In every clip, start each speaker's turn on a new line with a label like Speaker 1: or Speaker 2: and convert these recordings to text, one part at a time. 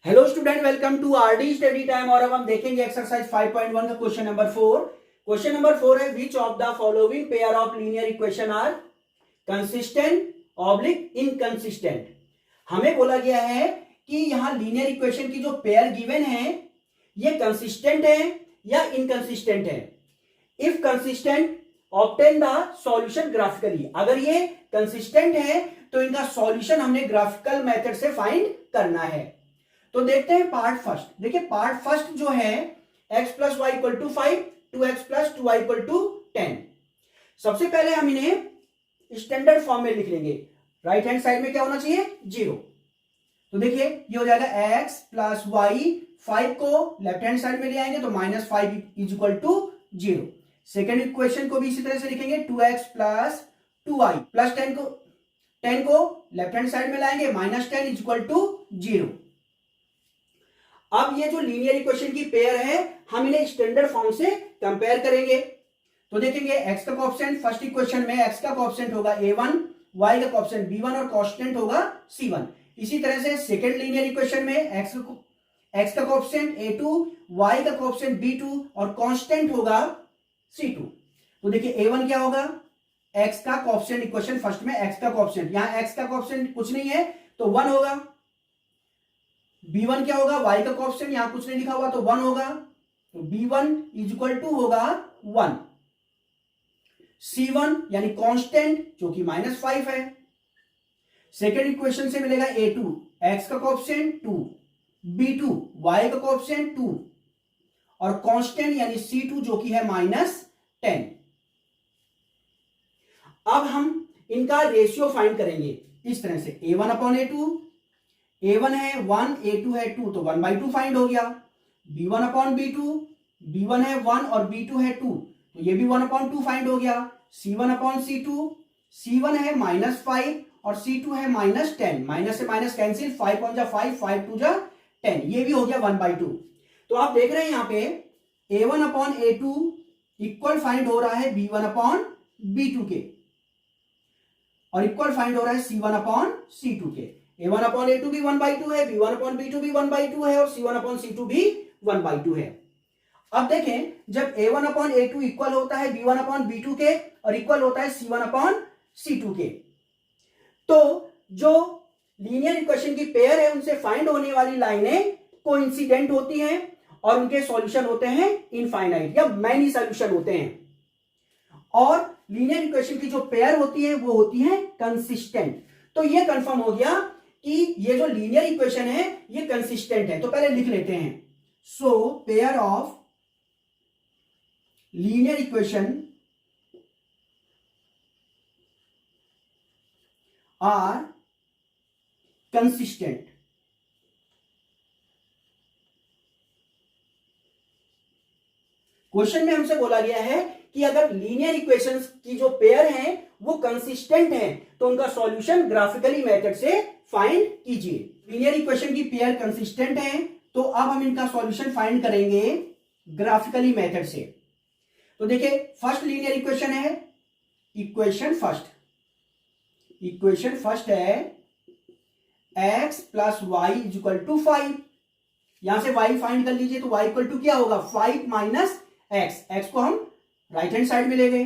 Speaker 1: Hello student, welcome to RD study time. और अब हम देखेंगे एक्सरसाइज 5.1 का क्वेश्चन नंबर 4। क्वेश्चन नंबर 4 है which of the following pair of linear equation are consistent oblique inconsistent. हमें बोला गया है कि यहाँ लीनियर इक्वेशन की जो पेयर गिवन है ये कंसिस्टेंट है या इनकंसिस्टेंट है। If consistent obtain the solution graphically. अगर ये कंसिस्टेंट है तो इनका सॉल्यूशन हमने ग्राफिकल मेथड से फाइंड करना है। तो देखते हैं पार्ट फर्स्ट। देखिए पार्ट फर्स्ट जो है x plus y equal to 5, 2x plus 2y equal to 10। सबसे पहले हम इन्हें स्टैंडर्ड फॉर्म में लिख लेंगे। राइट हैंड साइड में क्या होना चाहिए? 0। तो देखिए ये हो जाएगा x प्लस वाई, 5 को लेफ्ट हैंड साइड में ले आएंगे तो -5 is equal to 0। Second equation को भी इसी तरह से लिखेंगे 2x प्लस 2y प्लस 10 को लेफ्ट हैंड साइड में लाएंगे -10 इज इक्वल टू 0। अब ये जो लीनियर इक्वेशन की पेयर है हम इन्हें स्टैंडर्ड फॉर्म से कंपेयर करेंगे। तो देखेंगे x का कोएफिशिएंट फर्स्ट इक्वेशन में x का कोएफिशिएंट होगा a1, y का कोएफिशिएंट b1 और कांस्टेंट होगा c1। इसी तरह से सेकंड लीनियर इक्वेशन में x का कोएफिशिएंट a2, y का कोएफिशिएंट b2 और कांस्टेंट होगा c2। तो देखिए a1 क्या होगा? x का कोएफिशिएंट, इक्वेशन फर्स्ट में x का कोएफिशिएंट, यहां x का कोएफिशिएंट कुछ नहीं है तो 1 होगा। b1 क्या होगा? y का कोएफिशिएंट यहां कुछ नहीं लिखा हुआ तो 1 होगा, तो b1 इज इक्वल टू होगा 1। c1 यानी कांस्टेंट जो कि -5 है। सेकेंड इक्वेशन से मिलेगा a2, x का कोएफिशिएंट 2, b2 y का कोएफिशिएंट 2 और कांस्टेंट यानी c2 जो कि है -10। अब हम इनका रेशियो फाइंड करेंगे इस तरह से a1 अपॉन a2, a1 है 1, a2 है 2 तो 1/2 फाइंड हो गया। b1 अपॉन b2, b1 है 1 और b2 है 2 तो ये भी 1/2 फाइंड हो गया। c1 अपॉन c2, c1 है -5 और c2 है -10, माइनस से माइनस कैंसिल, 5 1 जा 5, 5 2 जा 10, ये भी हो गया 1/2। तो आप देख रहे हैं यहाँ पे a1 upon a2 equal find हो रहा है b1 अपॉन b2 के और इक्वल फाइंड हो रहा है c1 अपॉन c2 के। a1 अपॉन a2 भी 1/2 है, b1 अपॉन b2 भी 1/2 है और c1 अपॉन c2 भी 1/2 है। अब देखें जब a1 अपॉन a2 इक्वल होता है b1 अपॉन b2 के और इक्वल होता है c1 अपॉन c2 के, तो जो लीनियर इक्वेशन की पेयर है उनसे फाइंड होने वाली लाइनें कोइंसिडेंट होती हैं और उनके सॉल्यूशन होते हैं इनफाइनाइट या मैनी सॉल्यूशन होते हैं। और लीनियर इक्वेशन की जो पेयर होती है वो होती है कंसिस्टेंट। तो ये कंफर्म हो गया कि ये जो लीनियर इक्वेशन है ये कंसिस्टेंट है। तो पहले लिख लेते हैं, so pair of linear equation are consistent. Question में हमसे बोला गया है कि अगर लीनियर इक्वेशंस की जो पेयर हैं वो कंसिस्टेंट है तो उनका सॉल्यूशन ग्राफिकली मेथड से फाइंड कीजिए। लीनियर इक्वेशन की पेयर कंसिस्टेंट है तो अब हम इनका सॉल्यूशन फाइंड करेंगे ग्राफिकली मेथड से। तो देखिए फर्स्ट लीनियर इक्वेशन है, इक्वेशन फर्स्ट है x plus y is equal to 5। यहां से y फाइंड कर लीजिए तो y इक्वल टू क्या होगा? 5 माइनस x को हम राइट हैंड साइड में ले गए।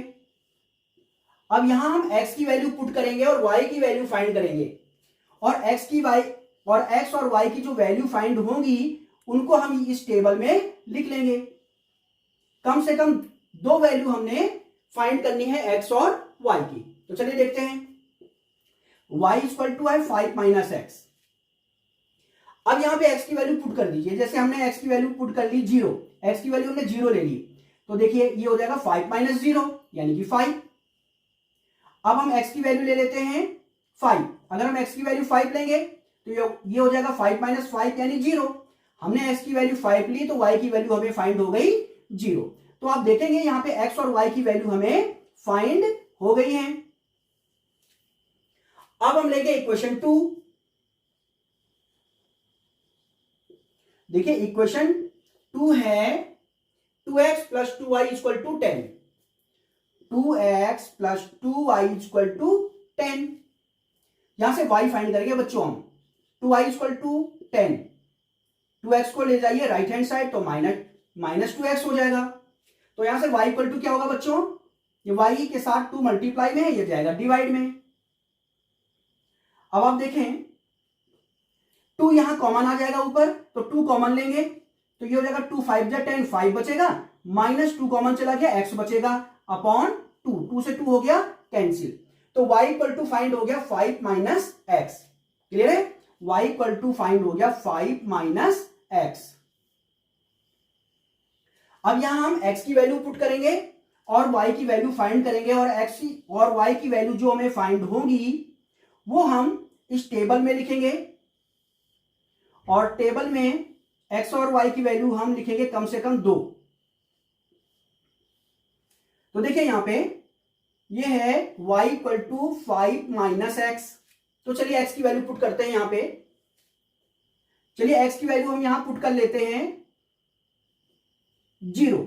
Speaker 1: अब यहां हम x की वैल्यू पुट करेंगे और y की वैल्यू फाइंड करेंगे और x और y की जो वैल्यू फाइंड होंगी उनको हम इस टेबल में लिख लेंगे। कम से कम दो वैल्यू हमने फाइंड करनी है x और y की। तो चलिए देखते हैं, y इक्वल टू है 5 माइनस x। अब यहां पे x की वैल्यू पुट कर दीजिए। जैसे हमने x की वैल्यू पुट कर ली 0, x की वैल्यू हमने 0 ले ली तो देखिए ये हो जाएगा 5 माइनस 0 यानी कि 5। अब हम x की वैल्यू ले लेते हैं 5। अगर हम x की वैल्यू 5 लेंगे तो ये हो जाएगा 5 माइनस 5 यानी 0। हमने x की वैल्यू 5 ली तो y की वैल्यू हमें फाइंड हो गई 0। तो आप देखेंगे यहां पे x और y की वैल्यू हमें फाइंड हो गई है। अब हम लेंगे इक्वेशन 2। देखिए इक्वेशन 2 है 2x plus 2y equal to 10। 2x plus 2y equal to 10। यहां से y फाइंड करेंगे बच्चों हम। 2y इक्वल टू 10 2x को ले जाइए राइट हैंड साइड तो माइनस 2x हो जाएगा। तो यहां से y इक्वल टू क्या होगा बच्चों, ये y के साथ 2 मल्टीप्लाई में है, ये जाएगा डिवाइड में। अब आप देखें 2 यहां कॉमन आ जाएगा ऊपर, तो 2 कॉमन लेंगे तो ये हो जाएगा 2 5 जा 10, 5 बचेगा, माइनस 2 कॉमन चला गया, x बचेगा अपॉन 2, 2 से 2 हो गया कैंसिल। तो y इक्वल टू फाइंड हो गया 5 माइनस एक्स। क्लियर है, y इक्वल टू फाइंड हो गया 5 माइनस एक्स। अब यहां हम x की वैल्यू पुट करेंगे और y की वैल्यू फाइंड करेंगे, और x और y की वैल्यू जो हमें फाइंड होगी वो हम इस टेबल में लिखेंगे, और टेबल में x और y की वैल्यू हम लिखेंगे कम से कम 2। तो देखिए यहां पे ये है y equal to 5 minus x. तो चलिए x की वैल्यू पुट करते हैं यहां पे। चलिए x की वैल्यू हम यहां पुट कर लेते हैं 0।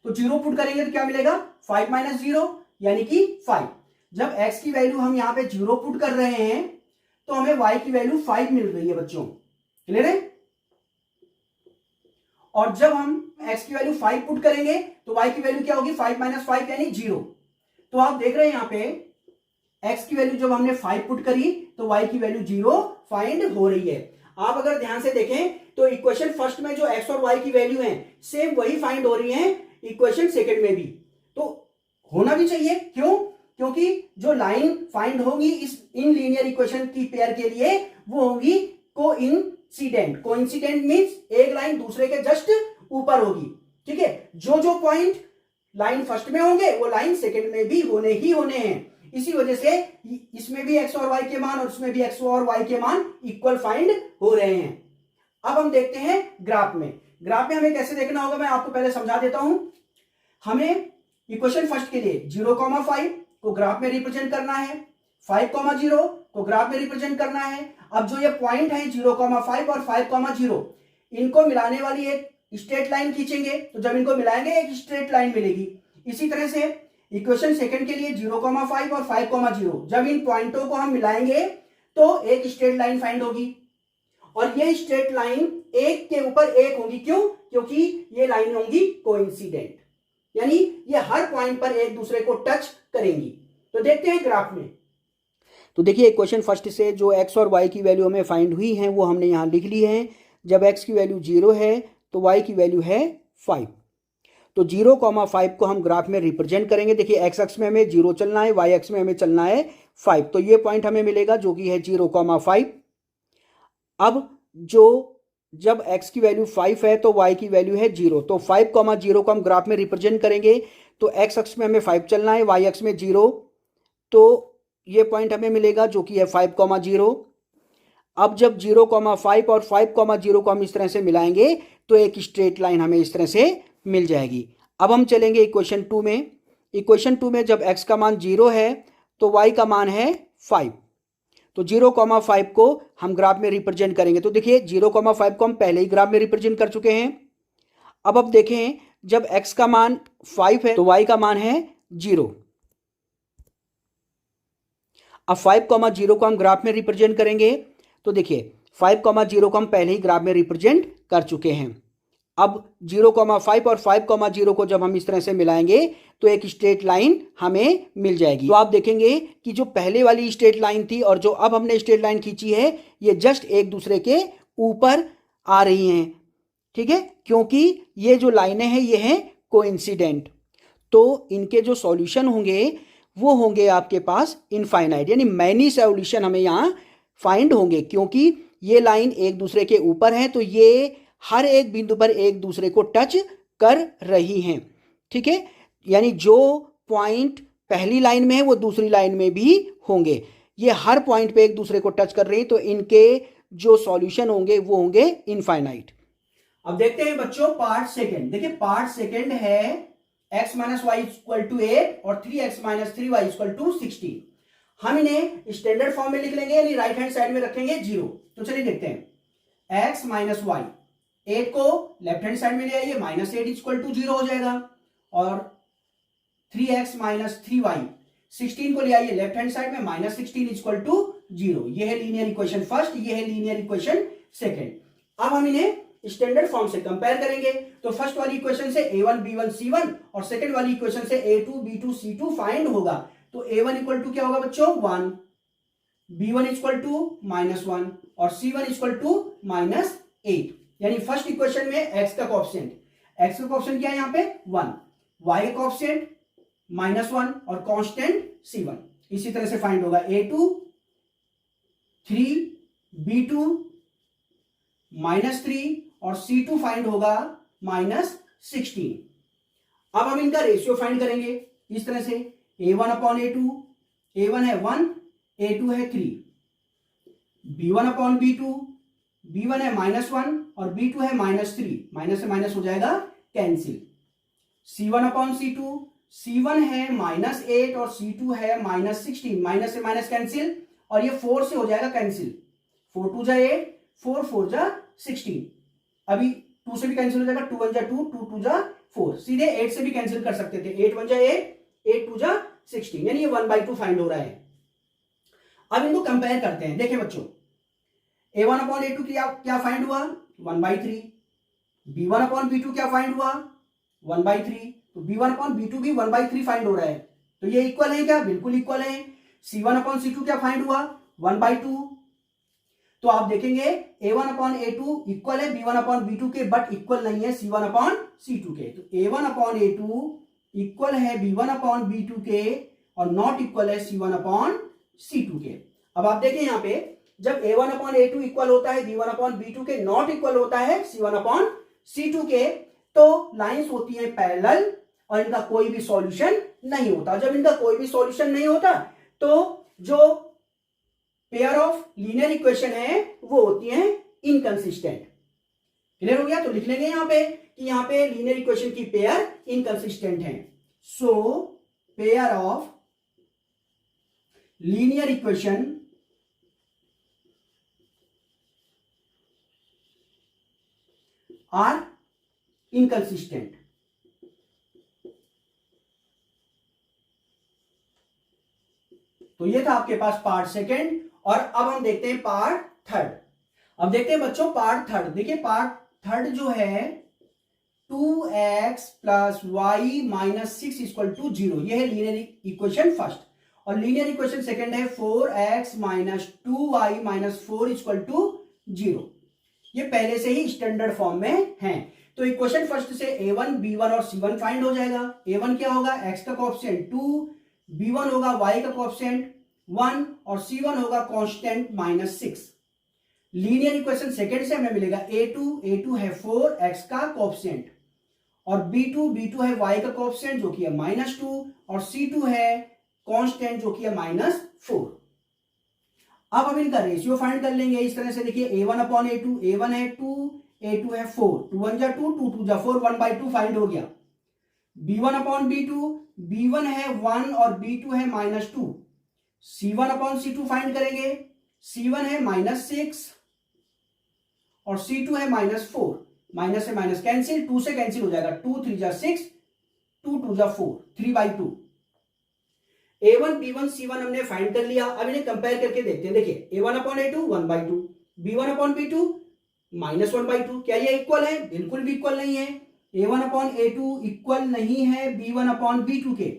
Speaker 1: तो 0 पुट करेंगे तो क्या मिलेगा, 5 माइनस 0 यानी कि 5। जब x की वैल्यू हम यहां पे 0 पुट कर रहे हैं तो हमें y की वैल्यू 5 मिल रही है बच्चों। क्लियर है, और जब हम x की वैल्यू 5 पुट करेंगे तो y की वैल्यू क्या होगी, 5 माइनस 5 यानी 0। तो आप देख रहे हैं यहां पे x की वैल्यू जब हमने 5 पुट करी तो y की वैल्यू 0 फाइंड हो रही है। आप अगर ध्यान से देखें तो इक्वेशन फर्स्ट में जो x और y की वैल्यू है सेम वही फाइंड हो रही है इक्वेशन सेकंड में भी। तो होना भी चाहिए, क्यों, क्योंकि जो लाइन फाइंड होगी इस इन लीनियर इक्वेशन की पेयर के लिए वो होगी कोइंसिडेंट। कोइंसिडेंट मींस एक लाइन दूसरे के जस्ट ऊपर होगी। ठीक है, जो जो पॉइंट लाइन फर्स्ट में होंगे वो लाइन सेकंड में भी होने ही होने हैं। इसी वजह से इसमें भी x और y के मान और इसमें भी x और y के मान इक्वल फाइंड हो रहे हैं। अब हम देखते हैं ग्राफ में। ग्राफ में हमें कैसे देखना होगा मैं आपको पहले समझा देता हूं। हमें इक्वेशन फर्स्ट के लिए 0,5 को ग्राफ में रिप्रेजेंट करना है, 5,0 को ग्राफ में रिप्रेजेंट करना है। अब जो ये पॉइंट है 0,5 और 5,0 इनको मिलाने वाली एक स्ट्रेट लाइन खींचेंगे, तो जब इनको मिलाएंगे एक स्ट्रेट लाइन मिलेगी। इसी तरह से इक्वेशन सेकंड के लिए 0,5 और 5,0 जब इन पॉइंटों को हम मिलाएंगे तो एक स्ट्रेट लाइन फाइंड होगी, और ये स्ट्रेट लाइन एक के ऊपर एक होगी। क्यों, क्योंकि ये लाइन होंगी कोइंसिडेंट, यानी ये हर पॉइंट पर एक दूसरे को टच करेंगी। तो देखते हैं ग्राफ में। तो देखिए इक्वेशन फर्स्ट से जो x और y की वैल्यू हमें फाइंड हुई है वो हमने यहां लिख ली है। जब x की वैल्यू 0 है तो y की वैल्यू है 5। तो 0,5 को हम ग्राफ में रिप्रेजेंट करेंगे। देखिए x अक्ष में हमें 0 चलना है, y अक्ष में हमें चलना है 5। तो ये पॉइंट हमें मिलेगा जो कि है 0,5। अब जब x की वैल्यू 5 है तो y की वैल्यू है 0। तो 5,0 को हम ग्राफ में रिप्रेजेंट करेंगे। तो x अक्ष में हमें 5 चलना है, y अक्ष में 0। तो ये पॉइंट हमें मिलेगा जो कि है 5,0। अब जब 0,5 और 5,0 को हम इस तरह से मिलाएंगे तो एक स्ट्रेट लाइन हमें इस तरह से मिल जाएगी। अब हम चलेंगे इक्वेशन 2 में। इक्वेशन 2 में जब x का मान 0 है तो y का मान है 5। तो 0,5 को हम ग्राफ में रिप्रेजेंट करेंगे। तो देखिए 0,5 को हम पहले ही ग्राफ में रिप्रेजेंट कर चुके हैं। अब देखें जब x का मान 5 है तो y का मान है 0। अब 5,0 को हम ग्राफ में रिप्रेजेंट करेंगे। तो देखिए 5,0 को हम पहले ही ग्राफ में रिप्रेजेंट कर चुके हैं। अब 0,5 और 5,0 को जब हम इस तरह से मिलाएंगे तो एक स्ट्रेट लाइन हमें मिल जाएगी। तो आप देखेंगे कि जो पहले वाली स्ट्रेट लाइन थी और जो अब हमने स्ट्रेट लाइन खींची है ये जस्ट एक दूसरे के ऊपर आ रही हैं। ठीक है, क्योंकि ये जो लाइनें हैं ये हैं कोइंसिडेंट। तो इनके जो सॉल्यूशन होंगे वो होंगे आपके पास इनफाइनाइट, यानी मैनी सॉल्यूशन हमें यहाँ फाइंड होंगे, क्योंकि ये लाइन एक दूसरे के ऊपर है तो ये हर एक बिंदु पर एक दूसरे को टच कर रही हैं। ठीक है, यानी जो पॉइंट पहली लाइन में है वो दूसरी लाइन में भी होंगे। ये हर पॉइंट पे एक दूसरे को टच कर रही हैं, तो इनके जो सॉल्यूशन होंगे वो होंगे इनफाइनाइट। अब देखते हैं बच्चों पार्ट सेकंड। देखिए पार्ट सेकंड है x minus y equal to 8 और 3x minus 3y equal to 16। हम इन्हें स्टैंडर्ड फॉर्म में लिख लेंगे, यानी राइट हैंड साइड में रखेंगे 0। तो चलिए देखते हैं x माइनस वाई, 8 को लेफ्ट हैंड साइड में ले आइए, माइनस 8 इक्वल टू 0 हो जाएगा, और 3x माइनस 3y 16 को ले आइए लेफ्ट हैंड साइड में, माइनस 16 इक्वल टू 0। ये है लीनियर इक्वेशन फर्स्ट, ये है लीनियर इक्वेशन सेकंड। अब हम इन्हें स्टैंडर्ड फॉर्म से कंपेयर करेंगे। तो फर्स्ट वाली इक्वेशन से a1 b1 c1 और सेकंड वाली इक्वेशन से a2 b2 c2 फाइंड होगा। तो a1 इक्वल टू क्या होगा बच्चों 1, b1 इक्वल टू -1 और c1 इक्वल टू -8। यानी फर्स्ट इक्वेशन में x का कोएफिशिएंट क्या है यहाँ पे 1, y का कोएफिशिएंट -1 और कांस्टेंट c1। इसी तरह से फाइंड होगा a2 3, b2 -3 और c2 फाइंड होगा -16। अब हम इनका रेशियो फाइंड करेंगे इस तरह से a1 अपॉन a2, a1 है 1, a2 है 3, b1 अपॉन b2, b1 है -1 और b2 है -3, माइनस से माइनस हो जाएगा cancel. c1 upon c2, c1 है -8 और c2 है -16, माइनस से माइनस कैंसिल और ये 4 से हो जाएगा कैंसिल, 4 2 जा 8, 4 4 जा 16। अभी 2 से भी कैंसिल हो जाएगा, 2 1 जा 2, 2 2 जा 4, सीधे 8 से भी कैंसिल कर सकते थे, 8 1 जा 8, 8 2 जा 16, यानी ये 1/2 फाइंड हो रहा है। अब इनको कंपेयर करते हैं। देखिए बच्चों a1 अपॉन a2 क्या फाइंड हुआ 1/3, b1 अपॉन b2 क्या फाइंड हुआ 1/3, तो b1 अपॉन b2 भी 1/3 फाइंड हो रहा है। तो ये इक्वल है क्या, बिल्कुल इक्वल है। c1 अपॉन c2 क्या फाइंड हुआ 1/2। तो आप देखेंगे a1 अपॉन a2 इक्वल है b1 अपॉन b2 के, बट इक्वल नहीं है c1 अपॉन c2 के। तो a1 अपॉन a2 इक्वल है b1 अपॉन b2 के और नॉट इक्वल है c1 अपॉन c2 के। अब आप देखें यहाँ पे जब a1 अपॉन a2 इक्वल होता है b1 अपॉन b2 के, नॉट इक्वल होता है c1 अपॉन c2 के, तो लाइंस होती है पैरेलल और इनका कोई भी सॉल्यूशन नहीं होता। जब इनका कोई भी सॉल्यूशन नहीं होता तो जो पेयर ऑफ लीनियर इक्वेशन है वो होती है इनकंसिस्टेंट। क्लियर हो गया। तो लिख लेंगे यहां पे कि यहां पे लीनियर इक्वेशन की पेयर इनकंसिस्टेंट है। So pair of linear equation are inconsistent. तो ये था आपके पास पार्ट सेकेंड और अब हम देखते हैं पार्ट थर्ड। अब देखते हैं बच्चों पार्ट थर्ड। देखिए पार्ट थर्ड जो है 2x plus y minus 6 equal to 0, यह है लीनियर इक्वेशन फर्स्ट। और लीनियर इक्वेशन सेकेंड है 4x minus 2y minus 4 equal to 0। ये पहले से ही स्टैंडर्ड फॉर्म में है। तो इक्वेशन फर्स्ट से a1 b1 और c1 फाइंड हो जाएगा। a1 क्या होगा x का कोएफिशिएंट 2, b1 होगा y का कोएफिशिएंट 1 और c1 होगा कांस्टेंट -6। लीनियर इक्वेशन सेकंड से हमें मिलेगा a2 है 4x का कोएफिशिएंट और b2 है y का कोएफिशिएंट जो कि है -2 और c2 है कांस्टेंट जो कि है -4। अब हम इनका रेशियो फाइंड कर लेंगे इस तरह से। देखिए a1 अपॉन a2, a1 है 2, a2 है 4, 2 1 जा 2, 2 2 जा 4, 1/2 फाइंड हो गया। b1 अपॉन b2, b1 है 1 और b2 है -2। c1 अपॉन c2 फाइंड करेंगे, c1 है -6 और c2 है -4, माइनस से माइनस कैंसिल, 2 से कैंसिल हो जाएगा, 2 3 जा 6, 2 2 जा 4, 3/2। a1 b1 c1 हमने फाइंड कर लिया। अब इन्हें कंपेयर करके देखते हैं। देखिए a1 upon a2 1/2, b1 upon b2 -1/2। क्या ये इक्वल है, बिल्कुल भी इक्वल नहीं है। a1 अपॉन a2 इक्वल नहीं है b1 अपॉन b2 के।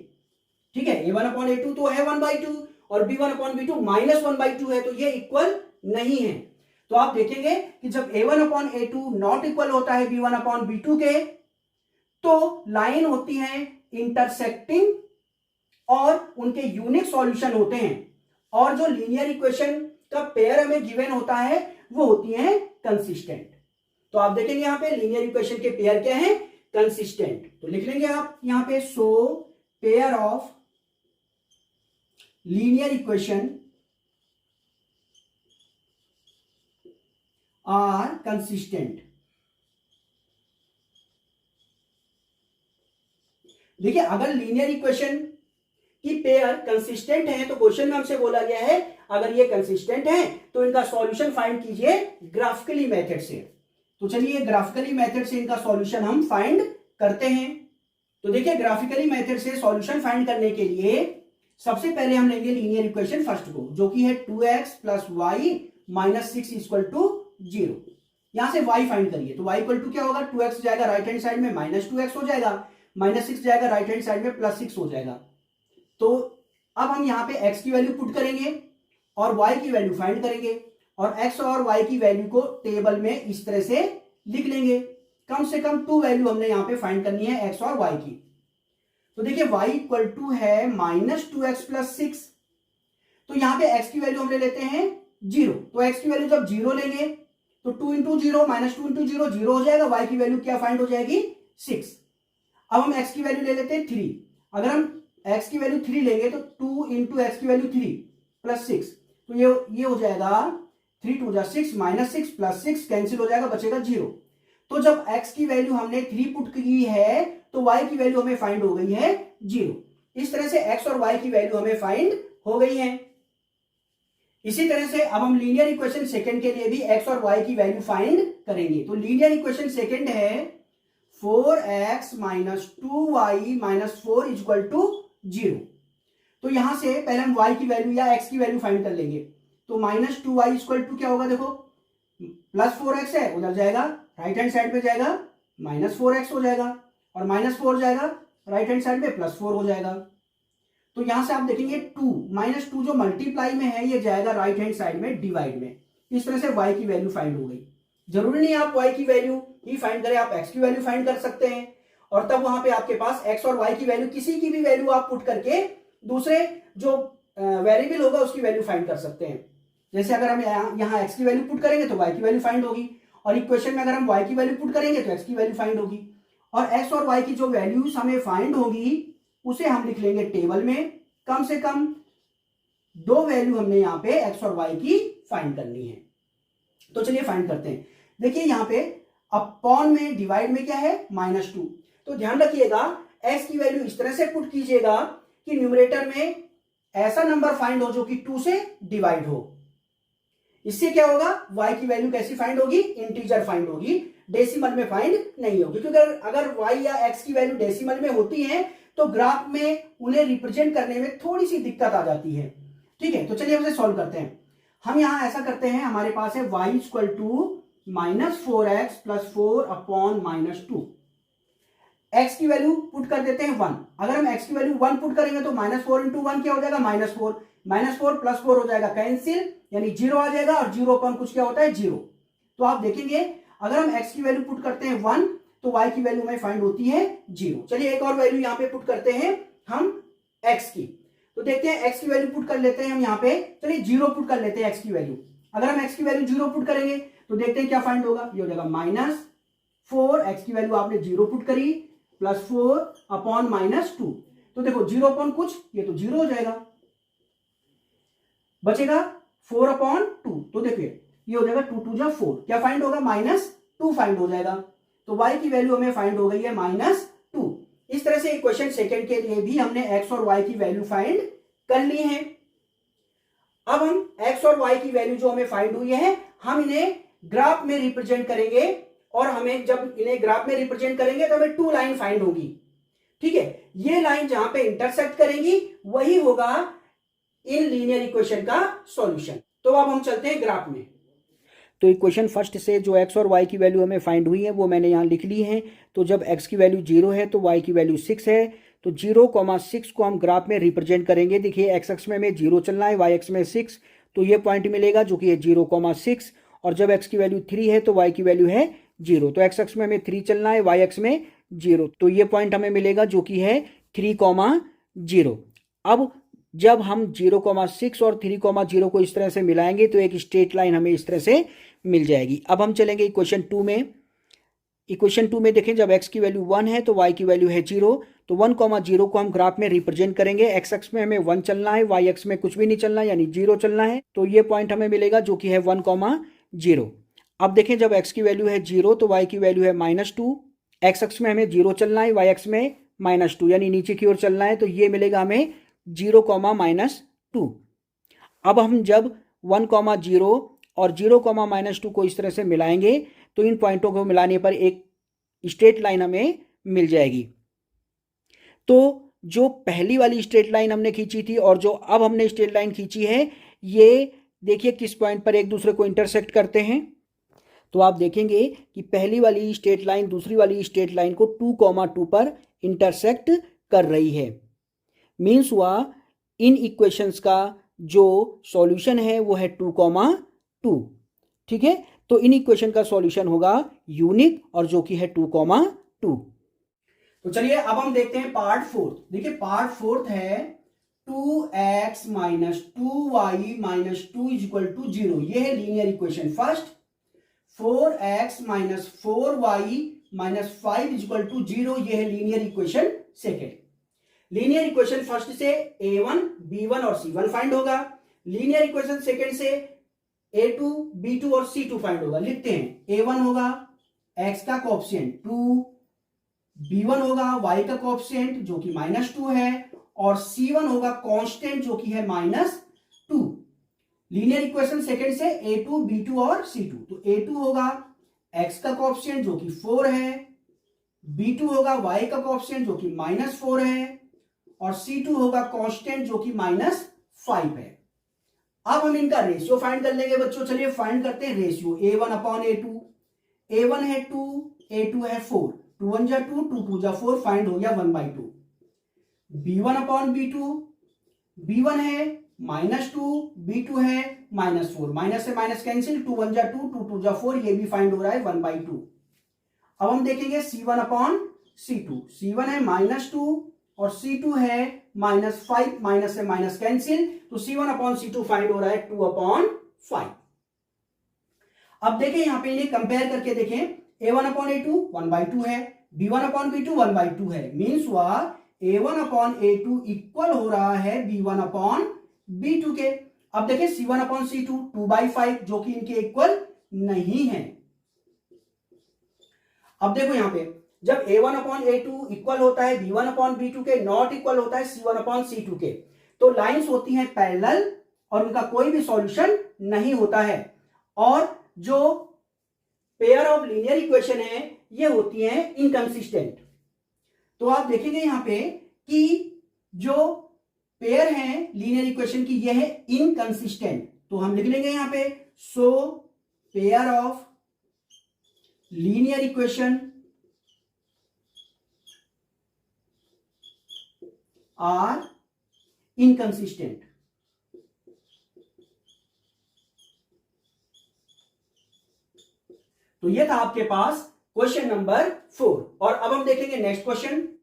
Speaker 1: ठीक है, a1 अपॉन a2 तो है 1/2 और b1 अपॉन b2 -1/2 है, तो ये इक्वल नहीं है। तो आप देखेंगे कि जब a1 upon a2 not equal होता है b1 अपॉन b2 के, तो लाइन होती है इंटरसेक्टिंग और उनके यूनिक सॉल्यूशन होते हैं। और जो लीनियर इक्वेशन का पेयर हमें गिवन होता है वो होती है कंसिस्टेंट। तो आप देखेंगे यहां पे लीनियर इक्वेशन के पेयर क्या है, कंसिस्टेंट। तो लिख लेंगे आप यहां पे so pair of linear equation are consistent. देखिए अगर लीनियर इक्वेशन की पेयर कंसिस्टेंट है तो क्वेश्चन में हमसे बोला गया है अगर ये कंसिस्टेंट है तो इनका सॉल्यूशन फाइंड कीजिए ग्राफिकली मेथड से। तो चलिए ग्राफिकली मेथड से इनका सॉल्यूशन हम फाइंड करते हैं। तो देखिए ग्राफिकली मेथड से सॉल्यूशन फाइंड करने के लिए सबसे पहले हम लेंगे लीनियर इक्वेशन फर्स्ट को, जो कि है 2x plus y minus 6 equal to 0। यहां से y फाइंड करिए, तो y इक्वल टू क्या होगा, 2x जाएगा राइट हैंड साइड में, -2x हो जाएगा, -6 जाएगा राइट हैंड साइड में, +6 हो जाएगा। तो अब हम यहाँ पे x की वैल्यू पुट करेंगे और y की वैल्यू फाइंड करेंगे और x और y की वैल्यू को टेबल में इस तरह से लिख लेंगे। कम से कम 2 वैल्यू हमने यहाँ पे फाइंड करनी है x और y की। तो देखिए y इक्वल टू है -2x + 6, तो यहाँ पे x की वैल्यू हम ले लेते हैं 0, तो x की वैल्यू जब 0 लेंगे तो 2 × 0 -2 × 0 0 हो जाएगा, y की वैल्यू क्या फाइंड हो जाएगी 6। अब हम x की वैल्यू ले लेते हैं 3, अगर हम x की वैल्यू 3 लेंगे तो 2 × x की वैल्यू 3 + 6, तो ये हो जाएगा 3 × 2 = 6 -6 + 6 कैंसिल हो जाएगा, बचेगा 0। तो जब x की वैल्यू हमने 3 पुट की है तो y की वैल्यू हमें फाइंड हो गई है 0। इस तरह से x और y की वैल्यू हमें फाइंड हो गई है। इसी तरह से अब हम लीनियर इक्वेशन सेकंड के लिए भी x और y की वैल्यू फाइंड करेंगे। तो लीनियर इक्वेशन सेकंड है 4x - 2y - 4 = 0। तो यहां से पहले हम y की वैल्यू या x की वैल्यू फाइंड कर लेंगे। तो -2y = क्या होगा, देखो +4x है, उधर जाएगा राइट हैंड साइड पे जाएगा -4x हो जाएगा और -4 जाएगा राइट हैंड साइड में +4 हो जाएगा। तो यहां से आप देखेंगे 2 जो मल्टीप्लाई में है ये जाएगा राइट हैंड साइड में डिवाइड में। इस तरह से y की वैल्यू फाइंड हो गई। जरूरी नहीं आप y की वैल्यू ही फाइंड करें, आप x की वैल्यू फाइंड कर सकते हैं और तब वहां पे आपके पास x और y की वैल्यू किसी की भी वैल्यू आप पुट करके दूसरे जो वेरिएबल होगा उसकी वैल्यू फाइंड कर सकते हैं। जैसे अगर हम यहाँ x की वैल्यू पुट करेंगे तो y की वैल्यू फाइंड होगी और इक्वेशन में अगर हम y की वैल्यू पुट करेंगे तो x की वैल्यू फाइंड होगी और x और y की जो वैल्यूज हमें फाइंड होगी उसे हम लिख लेंगे टेबल में। कम से कम 2 वैल्यू हमने यहाँ पे x और y की फाइंड करनी है। तो चलिए फाइंड करते हैं। देखिए यहाँ पे अपॉन में डिवाइड में क्या है -2, तो ध्यान रखिएगा x की वैल्यू इस तरह से पुट कीजिएगा कि न्यूमरेटर में ऐसा नंबर फाइंड हो जो कि 2 से डिवाइड हो। इससे क्या होगा, y की वैल्यू कैसी फाइंड होगी, इंटीजर फाइंड होगी, डेसिमल में फाइंड नहीं होगी, क्योंकि अगर y या x की वैल्यू डेसिमल में होती है तो ग्राफ में उन्हें रिप्रेजेंट करने में थोड़ी सी दिक्कत आ जाती है। ठीक है, तो चलिए हम इसे सॉल्व करते हैं। हम यहां ऐसा करते हैं, हमारे पास है y = -4x + 4 / -2। x की वैल्यू पुट कर देते हैं 1। अगर हम x की वैल्यू 1 पुट करेंगे तो -4 × 1 क्या हो जाएगा, -4 -4 + 4 हो जाएगा कैंसिल, यानी 0 आ जाएगा और 0 अपॉन कुछ क्या होता है 0। तो आप देखेंगे अगर हम x की वैल्यू पुट करते हैं 1 तो y की वैल्यू में फाइंड होती है 0। चलिए एक और वैल्यू यहाँ पे पुट करते हैं हम x की, तो देखते हैं x की वैल्यू पुट कर लेते हैं हम यहाँ पे। चलिए 0 पुट कर लेते हैं x की वैल्यू। अगर हम x की वैल्यू 0 पुट करेंगे तो देखते हैं क्या फाइंड होगा, ये हो जाएगा -4, x की वैल्यू आपने 0 पुट करी, +4 अपॉन -2, तो देखो 0 अपॉन कुछ, ये तो 0 हो जाएगा, बचेगा 4/2। तो देखिए ये हो जाएगा 2 × 2 = 4, क्या फाइंड होगा, -2 फाइंड हो जाएगा। तो y की वैल्यू हमें फाइंड हो गई है -2। इस तरह से इक्वेशन सेकंड के लिए भी हमने x और y की वैल्यू फाइंड कर ली है। अब हम x और y की वैल्यू जो हमें फाइंड हुई है हम इन्हें ग्राफ में रिप्रेजेंट करेंगे और हमें जब इन्हें ग्राफ में रिप्रेजेंट करेंगे तो हमें 2 लाइन फाइंड होगी। ठीक है, ये लाइन जहां पे इंटरसेक्ट करेंगी वही होगा इन लीनियर इक्वेशन का सॉल्यूशन। तो अब हम चलते हैं ग्राफ में। तो इक्वेशन फर्स्ट से जो x और y की वैल्यू हमें फाइंड हुई है वो मैंने यहाँ लिख ली है। तो जब x की वैल्यू 0 है तो y की वैल्यू 6 है, तो 0,6 को हम ग्राफ में रिप्रेजेंट करेंगे। देखिए x अक्ष में हमें 0 चलना है, y अक्ष में 6, तो ये पॉइंट मिलेगा जो कि है 0,6। और जब x की वैल्यू 3 है तो y की वैल्यू है 0, तो x अक्ष में हमें 3 चलना है, y अक्ष में 0, तो ये पॉइंट हमें मिलेगा जो कि है 3,0। अब जब हम 0,6 और 3,0 को इस तरह से मिलाएंगे तो एक स्ट्रेट लाइन हमें इस तरह से मिल जाएगी। अब हम चलेंगे इक्वेशन 2 में। इक्वेशन 2 में देखें जब x की वैल्यू 1 है तो y की वैल्यू है 0, तो 1,0 को हम ग्राफ में रिप्रेजेंट करेंगे। x अक्ष में हमें 1 चलना है, y अक्ष में कुछ भी नहीं चलना है यानी 0 चलना है, तो ये पॉइंट हमें मिलेगा जो कि है 1,0। अब देखें जब x की वैल्यू है 0 तो y की वैल्यू है -2, x अक्ष में हमें 0 चलना है, y अक्ष में -2 यानी नीचे की ओर चलना है, तो ये मिलेगा हमें 0,-2। अब हम जब 1,0 और 0,-2 को इस तरह से मिलाएंगे तो इन पॉइंटों को मिलाने पर एक स्ट्रेट लाइन हमें मिल जाएगी। तो जो पहली वाली स्ट्रेट लाइन हमने खींची थी और जो अब हमने स्ट्रेट लाइन खींची है ये देखिए किस पॉइंट पर एक दूसरे को इंटरसेक्ट करते हैं। तो आप देखेंगे कि पहली वाली स्ट्रेट लाइन दूसरी वाली स्ट्रेट लाइन को 2,2 पर इंटरसेक्ट कर रही है। मीन्स हुआ इन इक्वेशंस का जो सॉल्यूशन है वो है 2,2। ठीक है, तो इन इक्वेशन का सॉल्यूशन होगा यूनिक और जो कि है 2,2। तो चलिए अब हम देखते हैं पार्ट फोर्थ। देखिए पार्ट फोर्थ है 2x minus 2y minus 2 is equal to 0। ये है linear equation first. 4x minus 4y minus 5 is equal to 0। ये है linear equation second. Linear equation first से a1 b1 और c1 फाइंड होगा। Linear equation second से a2 b2 और c2 find होगा। लिखते हैं a1 होगा x का कोएफिशिएंट 2, b1 होगा y का कोएफिशिएंट जो कि -2 है और c1 होगा कांस्टेंट जो कि है -2। लीनियर इक्वेशन सेकंड से a2 b2 और c2। तो a2 होगा x का कोएफिशिएंट जो कि 4 है, b2 होगा y का कोएफिशिएंट जो कि -4 है और c2 होगा कांस्टेंट जो कि -5 है। अब हम इनका रेशियो फाइंड कर लेंगे बच्चों। चलिए फाइंड करते हैं ratio. a1 upon a2। a1 है 2, a2 है 4। 2 1 जा 2, 2 2 जा 4, फाइंड हो गया 1/2। b1 upon b2। b1 है -2, b2 है -4। माइनस से माइनस कैंसिल, 2 1 जा 2, 2 2 जा 4, ये भी फाइंड हो रहा है 1/2। अब हम देखेंगे c1 अपॉन c2। c1 है -2 और c2 है -5। माइनस से माइनस कैंसिल, तो c1 अपॉन c2 फाइंड हो रहा है 2/5। अब देखें यहां पे इन्हें कंपेयर करके देखें। a1 अपॉन a2 1/2 है, b1 अपॉन b2 1/2 है। मीन्स हुआ a1 अपॉन a2 इक्वल हो रहा है b1 अपॉन b2 के। अब देखें c1 अपॉन c2 2/5 जो कि इनके इक्वल नहीं है। अब देखो यहां पे जब a1 अपॉन a2 इक्वल होता है b1 अपॉन b2 के, नॉट इक्वल होता है c1 अपॉन c2 के, तो लाइंस होती हैं पैरेलल और उनका कोई भी सॉल्यूशन नहीं होता है। और जो पेयर ऑफ लीनियर इक्वेशन है ये होती हैं इनकंसिस्टेंट। तो आप देखेंगे यहां पे कि जो पेयर है लीनियर इक्वेशन की ये है इनकंसिस्टेंट। तो हम लिख लेंगे यहां पे so pair of linear equation are inconsistent. तो ये था आपके पास क्वेश्चन नंबर 4। और अब हम देखेंगे नेक्स्ट क्वेश्चन।